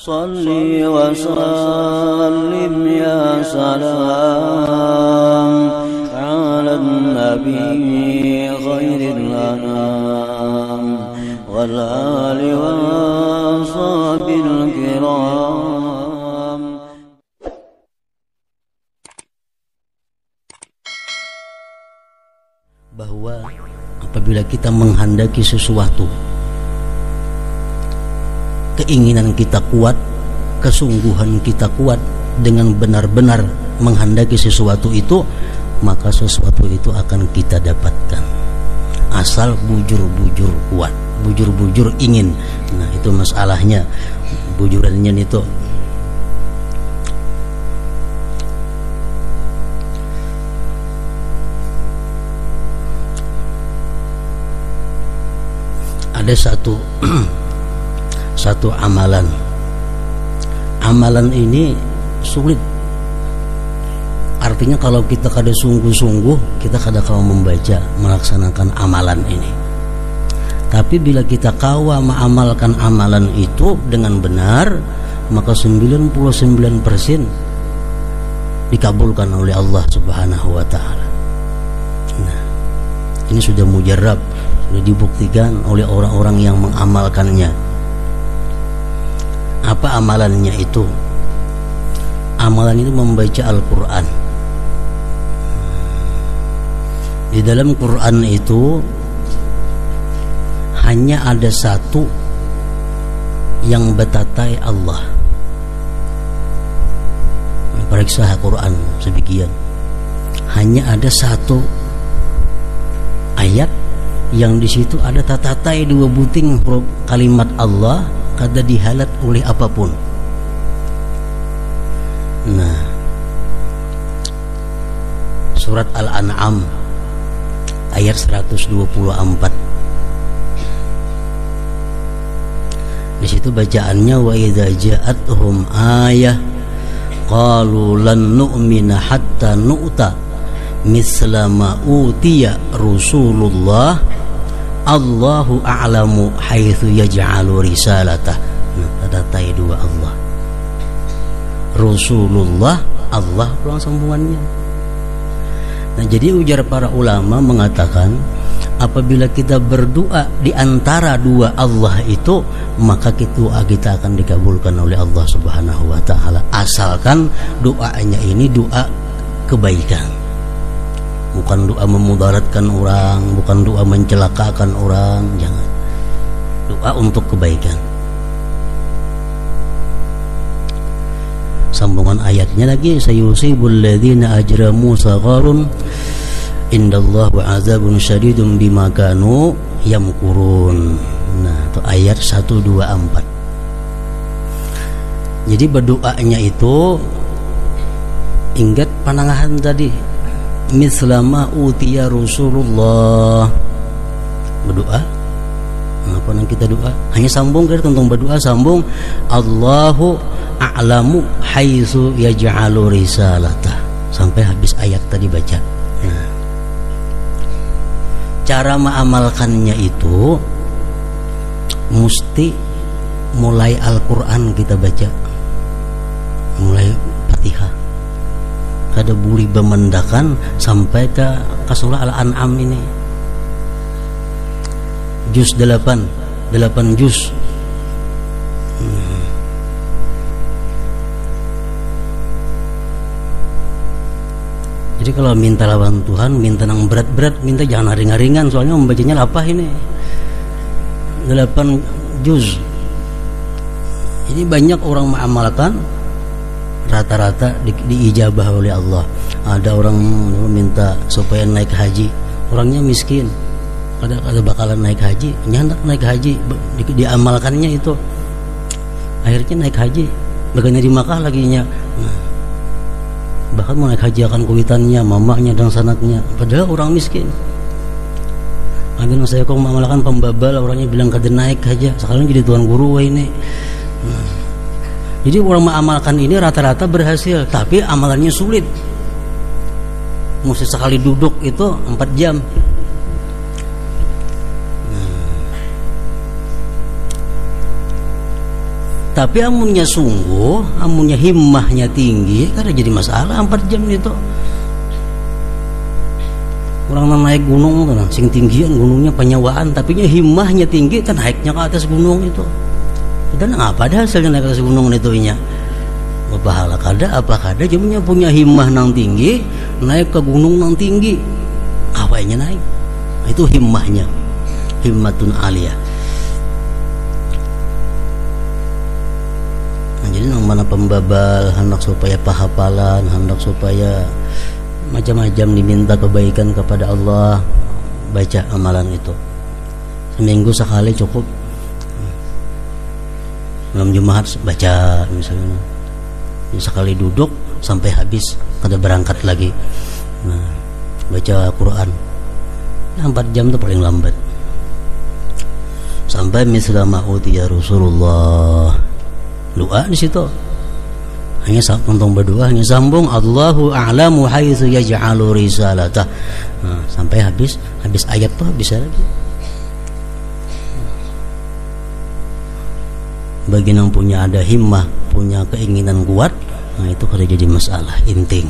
Salli wa sallim ya salam ala nabi khairil anam wal ali wa sahbil kiram. Bahwa apabila kita menghendaki sesuatu, keinginan kita kuat, kesungguhan kita kuat dengan benar-benar menghendaki sesuatu itu, maka sesuatu itu akan kita dapatkan. Asal bujur-bujur kuat, bujur-bujur ingin. Nah, itu masalahnya. Bujurannya itu ada satu amalan ini sulit. Artinya kalau kita kada sungguh-sungguh, kita kada kau membaca, melaksanakan amalan ini. Tapi bila kita kawa mengamalkan amalan itu dengan benar, maka 99% dikabulkan oleh Allah Subhanahu wa taala. Nah, ini sudah mujarab, sudah dibuktikan oleh orang-orang yang mengamalkannya. Apa amalannya itu? Amalan itu membaca Al-Quran. Di dalam Quran itu hanya ada satu yang betatai Allah. Periksa Quran sebagian. Hanya ada satu ayat yang di situ ada tatatai dua buting kalimat Allah, kada dihalat oleh apapun. Nah, surat Al-An'am ayat 124. Di situ bacaannya wa idza ja'atuhum ayah qalu lan nu'mina hatta nu'ta misla ma utiya Rasulullah Allahu a'lamu haitsu yaj'alu risalatah. Nah, tadatai dua Allah. Rasulullah, Allah pulang sambungannya. Nah, jadi ujar para ulama mengatakan apabila kita berdoa di antara dua Allah itu, maka kita akan dikabulkan oleh Allah Subhanahu wa taala, asalkan doanya ini doa kebaikan. Bukan doa memudaratkan orang, bukan doa mencelakakan orang, jangan. Doa untuk kebaikan. Sambungan ayatnya lagi, sayusibul ladzina ajramu sagharun indallahu azabun syadidun bima kanu yamkurun. Nah, itu ayat 124. Jadi berdoanya itu ingat panangahan tadi, mislama utiya Rasulullah. Berdoa apa yang kita doa? Hanya sambung kan tentang berdoa, sambung Allahu a'lamu haitsu yaj'alu risalatah sampai habis ayat tadi baca. Nah, cara mengamalkannya itu mesti mulai Al-Quran kita baca, mulai Fatihah, kada boleh bemendakan sampai ke surah Al-An'am ini. Juz 8 juz. Jadi kalau minta lawan Tuhan, minta yang berat-berat, minta jangan ringan-ringan, soalnya membacanya lapah ini. 8 juz. Jadi banyak orang mengamalkan, rata-rata diijabah oleh Allah. Ada orang minta supaya naik haji, orangnya miskin, ada bakalan naik haji, nyandak naik haji, diamalkannya itu, akhirnya naik haji, bukannya di Makkah laginya. Nah, bahkan mau naik haji akan kuitannya, mamanya dan sanatnya, padahal orang miskin. Akhirnya saya kok mengamalkan pembabal, orangnya bilang kada naik aja, sekarang jadi tuan guru ini. Nah, jadi orang mengamalkan ini rata-rata berhasil, tapi amalannya sulit. Mesti sekali duduk itu 4 jam. Tapi amunnya sungguh, amunnya himmahnya tinggi, kada jadi masalah 4 jam itu. Orang naik gunung kan, sing tinggian gunungnya penyewaan, tapi nya himmahnya tinggi kan naiknya ke atas gunung itu. Dan apa ada hasilnya naik ke atas gunung itu nya? Bahala kada apa kada jamnya punya himmah nang tinggi, naik ke gunung nang tinggi. Awalnya naik. Itu himmahnya. Himmatun aliyah. Nah, jadi nang mana pembabal hendak supaya pahapalan, hendak supaya macam-macam diminta kebaikan kepada Allah, baca amalan itu seminggu sekali cukup. Malam Jumat baca misalnya, sekali duduk sampai habis kada berangkat lagi. Nah, baca Quran 4 jam itu paling lambat sampai misla ma'utiya Rasulullah. Doa di situ hanya untung berdoa, hanya sambung Allahu a'lamu haitsu yaj'alu risalatah. Nah, sampai habis ayat tuh bisa lagi. Bagi yang punya ada himmah, punya keinginan kuat, nah itu kada jadi masalah inting.